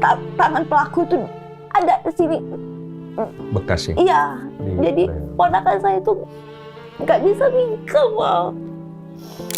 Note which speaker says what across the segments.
Speaker 1: tangan pelaku tuh ada di sini.
Speaker 2: Bekas ya?
Speaker 1: Iya, jadi ponakan saya tuh nggak bisa mingkem, Mal.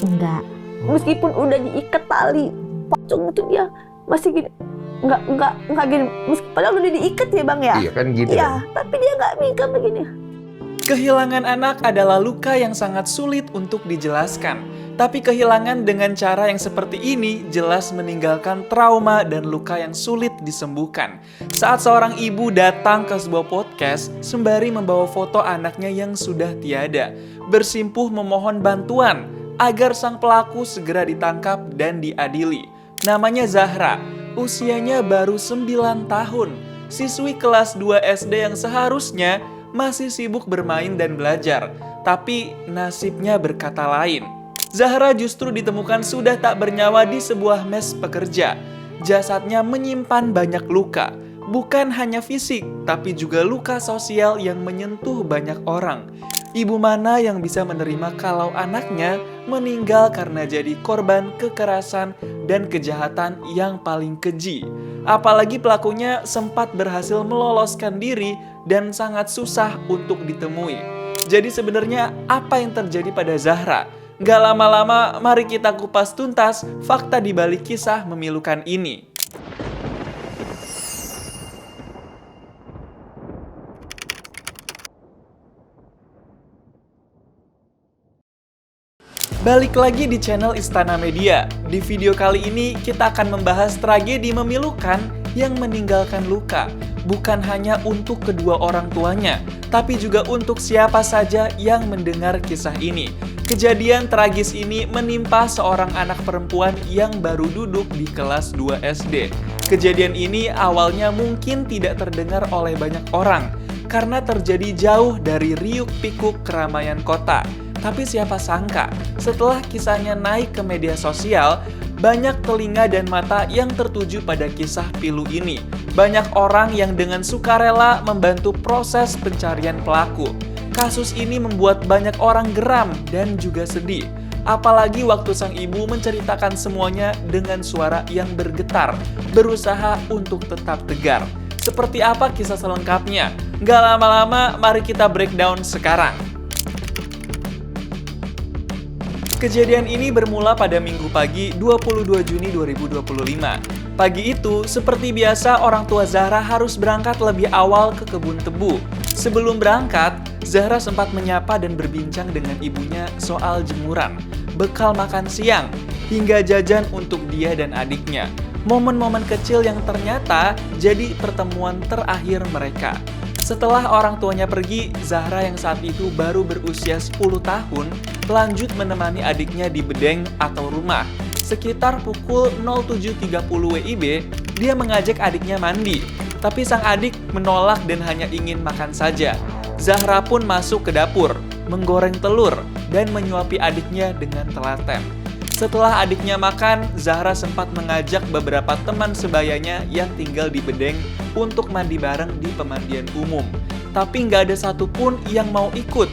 Speaker 1: Enggak. Meskipun udah diikat tali pocong itu dia masih gini. Enggak gini. Padahal udah diikat ya, Bang ya?
Speaker 2: Iya kan gitu.
Speaker 1: Iya, tapi dia nggak mingkem begini.
Speaker 3: Kehilangan anak adalah luka yang sangat sulit untuk dijelaskan. Tapi kehilangan dengan cara yang seperti ini jelas meninggalkan trauma dan luka yang sulit disembuhkan. Saat seorang ibu datang ke sebuah podcast sembari membawa foto anaknya yang sudah tiada, bersimpuh memohon bantuan agar sang pelaku segera ditangkap dan diadili. Namanya Zahra, usianya baru 9 tahun, siswi kelas 2 SD yang seharusnya masih sibuk bermain dan belajar, tapi nasibnya berkata lain. Zahra justru ditemukan sudah tak bernyawa di sebuah mes pekerja. Jasadnya menyimpan banyak luka, bukan hanya fisik, tapi juga luka sosial yang menyentuh banyak orang. Ibu mana yang bisa menerima kalau anaknya meninggal karena jadi korban kekerasan dan kejahatan yang paling keji? Apalagi pelakunya sempat berhasil meloloskan diri dan sangat susah untuk ditemui. Jadi sebenarnya apa yang terjadi pada Zahra? Gak lama-lama, mari kita kupas tuntas fakta di balik kisah memilukan ini. Balik lagi di channel Istana Media. Di video kali ini kita akan membahas tragedi memilukan yang meninggalkan luka. Bukan hanya untuk kedua orang tuanya, tapi juga untuk siapa saja yang mendengar kisah ini. Kejadian tragis ini menimpa seorang anak perempuan yang baru duduk di kelas 2 SD. Kejadian ini awalnya mungkin tidak terdengar oleh banyak orang, karena terjadi jauh dari riuk-pikuk keramaian kota. Tapi siapa sangka, setelah kisahnya naik ke media sosial, banyak telinga dan mata yang tertuju pada kisah pilu ini. Banyak orang yang dengan sukarela membantu proses pencarian pelaku. Kasus ini membuat banyak orang geram dan juga sedih. Apalagi waktu sang ibu menceritakan semuanya dengan suara yang bergetar, berusaha untuk tetap tegar. Seperti apa kisah selengkapnya? Nggak lama-lama, mari kita breakdown sekarang. Kejadian ini bermula pada Minggu pagi 22 Juni 2025. Pagi itu, seperti biasa orang tua Zahra harus berangkat lebih awal ke kebun tebu. Sebelum berangkat, Zahra sempat menyapa dan berbincang dengan ibunya soal jemuran, bekal makan siang, hingga jajan untuk dia dan adiknya. Momen-momen kecil yang ternyata jadi pertemuan terakhir mereka. Setelah orang tuanya pergi, Zahra yang saat itu baru berusia 10 tahun lanjut menemani adiknya di bedeng atau rumah. Sekitar pukul 07.30 WIB, dia mengajak adiknya mandi. Tapi sang adik menolak dan hanya ingin makan saja. Zahra pun masuk ke dapur, menggoreng telur, dan menyuapi adiknya dengan telaten. Setelah adiknya makan, Zahra sempat mengajak beberapa teman sebayanya yang tinggal di bedeng untuk mandi bareng di pemandian umum. Tapi nggak ada satupun yang mau ikut.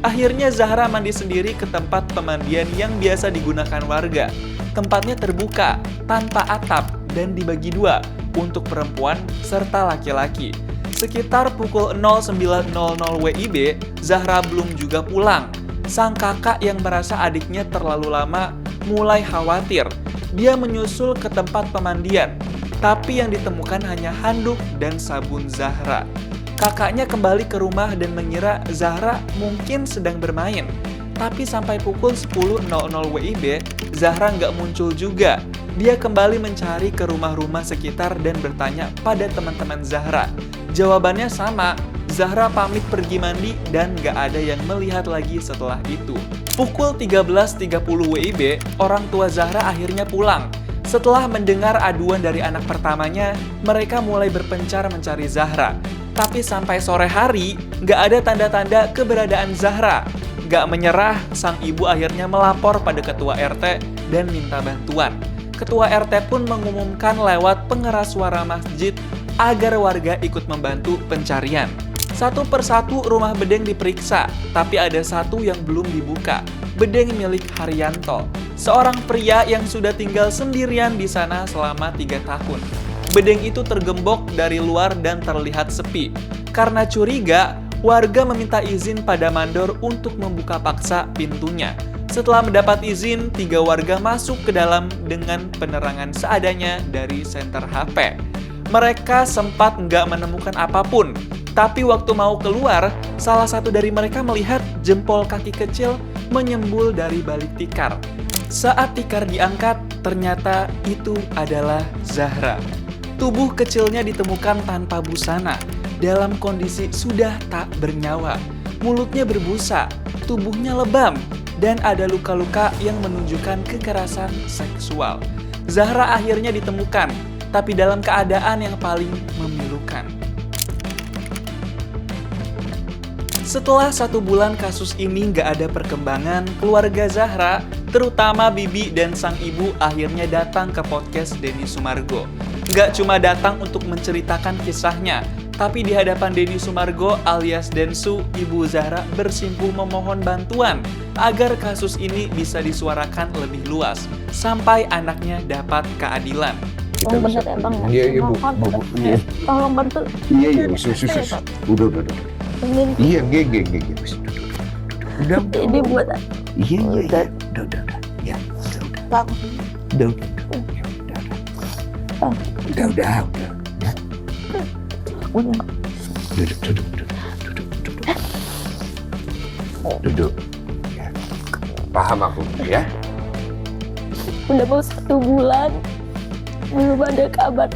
Speaker 3: Akhirnya Zahra mandi sendiri ke tempat pemandian yang biasa digunakan warga. Tempatnya terbuka, tanpa atap, dan dibagi dua untuk perempuan serta laki-laki. Sekitar pukul 09.00 WIB, Zahra belum juga pulang. Sang kakak yang merasa adiknya terlalu lama mulai khawatir. Dia menyusul ke tempat pemandian, tapi yang ditemukan hanya handuk dan sabun Zahra. Kakaknya kembali ke rumah dan mengira Zahra mungkin sedang bermain. Tapi sampai pukul 10.00 WIB, Zahra nggak muncul juga. Dia kembali mencari ke rumah-rumah sekitar dan bertanya pada teman-teman Zahra. Jawabannya sama, Zahra pamit pergi mandi dan nggak ada yang melihat lagi setelah itu. Pukul 13.30 WIB, orang tua Zahra akhirnya pulang. Setelah mendengar aduan dari anak pertamanya, mereka mulai berpencar mencari Zahra. Tapi sampai sore hari, nggak ada tanda-tanda keberadaan Zahra. Nggak menyerah, sang ibu akhirnya melapor pada ketua RT dan minta bantuan. Ketua RT pun mengumumkan lewat pengeras suara masjid agar warga ikut membantu pencarian. Satu persatu rumah bedeng diperiksa, tapi ada satu yang belum dibuka. Bedeng milik Haryanto, seorang pria yang sudah tinggal sendirian di sana selama 3 tahun. Bedeng itu tergembok dari luar dan terlihat sepi. Karena curiga, warga meminta izin pada mandor untuk membuka paksa pintunya. Setelah mendapat izin, 3 warga masuk ke dalam dengan penerangan seadanya dari senter HP. Mereka sempat nggak menemukan apapun, tapi waktu mau keluar, salah satu dari mereka melihat jempol kaki kecil menyembul dari balik tikar. Saat tikar diangkat, ternyata itu adalah Zahra. Tubuh kecilnya ditemukan tanpa busana, dalam kondisi sudah tak bernyawa. Mulutnya berbusa, tubuhnya lebam, dan ada luka-luka yang menunjukkan kekerasan seksual. Zahra akhirnya ditemukan, tapi dalam keadaan yang paling memilukan. Setelah 1 bulan kasus ini nggak ada perkembangan, keluarga Zahra, terutama Bibi dan sang ibu akhirnya datang ke podcast Denny Sumargo. Nggak cuma datang untuk menceritakan kisahnya, tapi di hadapan Denny Sumargo alias Densu, Ibu Zahra bersimpuh memohon bantuan agar kasus ini bisa disuarakan lebih luas, sampai anaknya dapat keadilan.
Speaker 1: Oh bener ya Bang?
Speaker 2: Iya, Bu.
Speaker 1: Mohon,
Speaker 2: Bu. Iya.
Speaker 1: tolong bantu.
Speaker 2: Iya, sus. Udah.
Speaker 1: Ini
Speaker 2: Iya, gege. Udah.
Speaker 1: ini buat
Speaker 2: Iya.
Speaker 1: Udah.
Speaker 2: Udah. Ya,
Speaker 1: Bang.
Speaker 2: udah.
Speaker 1: Bang.
Speaker 2: Udah. Ya.
Speaker 1: Udah.
Speaker 2: Duduk. Ya. Paham aku, ya?
Speaker 1: Udah mau 1 bulan, belum ada kabar.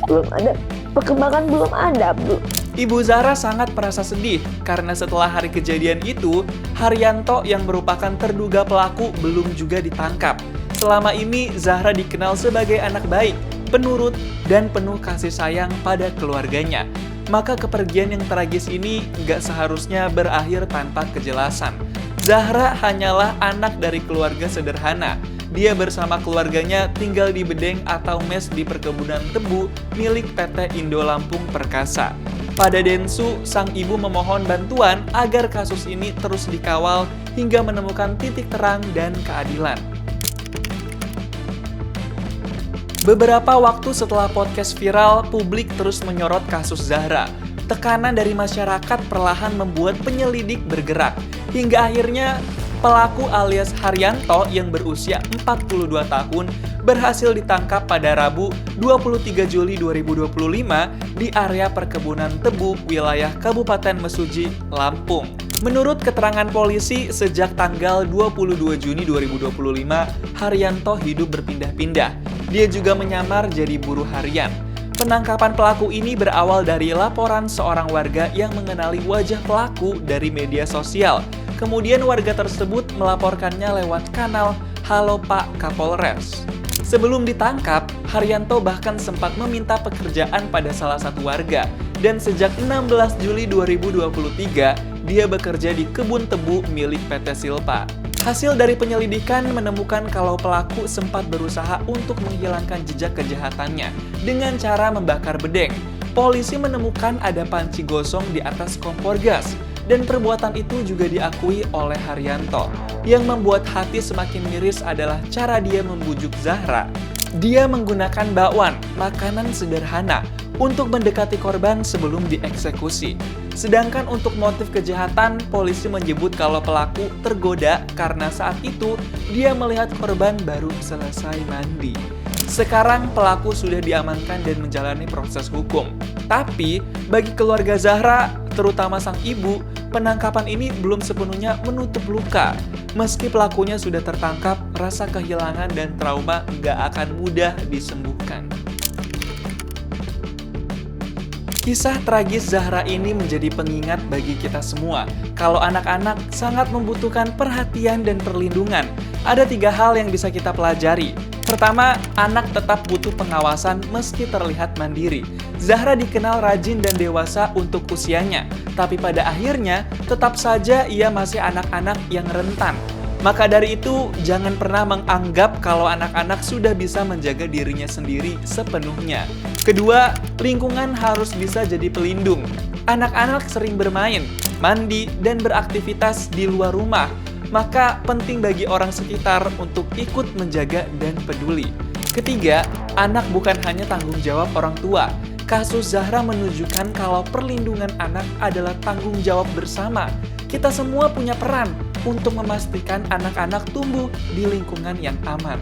Speaker 1: Belum ada perkembangan, belum ada, Bu.
Speaker 3: Ibu Zahra sangat merasa sedih karena setelah hari kejadian itu, Haryanto yang merupakan terduga pelaku belum juga ditangkap. Selama ini, Zahra dikenal sebagai anak baik, penurut, dan penuh kasih sayang pada keluarganya. Maka kepergian yang tragis ini nggak seharusnya berakhir tanpa kejelasan. Zahra hanyalah anak dari keluarga sederhana. Dia bersama keluarganya tinggal di bedeng atau mes di perkebunan tebu milik PT Indo Lampung Perkasa. Pada Densu, sang ibu memohon bantuan agar kasus ini terus dikawal hingga menemukan titik terang dan keadilan. Beberapa waktu setelah podcast viral, publik terus menyorot kasus Zahra. Tekanan dari masyarakat perlahan membuat penyelidik bergerak, hingga akhirnya pelaku alias Haryanto yang berusia 42 tahun berhasil ditangkap pada Rabu 23 Juli 2025 di area perkebunan tebu wilayah Kabupaten Mesuji, Lampung. Menurut keterangan polisi, sejak tanggal 22 Juni 2025, Haryanto hidup berpindah-pindah. Dia juga menyamar jadi buruh harian. Penangkapan pelaku ini berawal dari laporan seorang warga yang mengenali wajah pelaku dari media sosial. Kemudian warga tersebut melaporkannya lewat kanal Halo Pak Kapolres. Sebelum ditangkap, Haryanto bahkan sempat meminta pekerjaan pada salah satu warga. Dan sejak 16 Juli 2023, dia bekerja di kebun tebu milik PT Silpa. Hasil dari penyelidikan menemukan kalau pelaku sempat berusaha untuk menghilangkan jejak kejahatannya dengan cara membakar bedeng. Polisi menemukan ada panci gosong di atas kompor gas, dan perbuatan itu juga diakui oleh Haryanto. Yang membuat hati semakin miris adalah cara dia membujuk Zahra. Dia menggunakan bakwan, makanan sederhana, untuk mendekati korban sebelum dieksekusi. Sedangkan untuk motif kejahatan, polisi menyebut kalau pelaku tergoda karena saat itu dia melihat korban baru selesai mandi. Sekarang pelaku sudah diamankan dan menjalani proses hukum. Tapi bagi keluarga Zahra, terutama sang ibu, penangkapan ini belum sepenuhnya menutup luka. Meski pelakunya sudah tertangkap, rasa kehilangan dan trauma nggak akan mudah disembuhkan. Kisah tragis Zahra ini menjadi pengingat bagi kita semua. Kalau anak-anak sangat membutuhkan perhatian dan perlindungan, ada 3 hal yang bisa kita pelajari. Pertama, anak tetap butuh pengawasan meski terlihat mandiri. Zahra dikenal rajin dan dewasa untuk usianya, tapi pada akhirnya tetap saja ia masih anak-anak yang rentan. Maka dari itu, jangan pernah menganggap kalau anak-anak sudah bisa menjaga dirinya sendiri sepenuhnya. Kedua, lingkungan harus bisa jadi pelindung. Anak-anak sering bermain, mandi, dan beraktivitas di luar rumah. Maka penting bagi orang sekitar untuk ikut menjaga dan peduli. Ketiga, anak bukan hanya tanggung jawab orang tua. Kasus Zahra menunjukkan kalau perlindungan anak adalah tanggung jawab bersama. Kita semua punya peran untuk memastikan anak-anak tumbuh di lingkungan yang aman.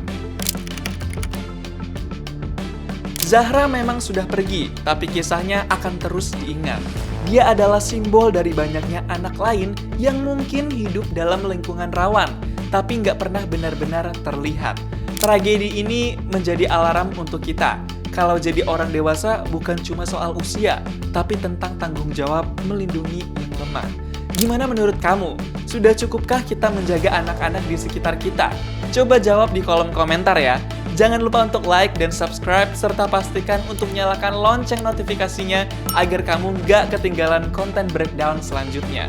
Speaker 3: Zahra memang sudah pergi, tapi kisahnya akan terus diingat. Dia adalah simbol dari banyaknya anak lain yang mungkin hidup dalam lingkungan rawan, tapi nggak pernah benar-benar terlihat. Tragedi ini menjadi alarm untuk kita. Kalau jadi orang dewasa bukan cuma soal usia, tapi tentang tanggung jawab melindungi yang lemah. Gimana menurut kamu? Sudah cukupkah kita menjaga anak-anak di sekitar kita? Coba jawab di kolom komentar ya. Jangan lupa untuk like dan subscribe, serta pastikan untuk nyalakan lonceng notifikasinya agar kamu nggak ketinggalan konten breakdown selanjutnya.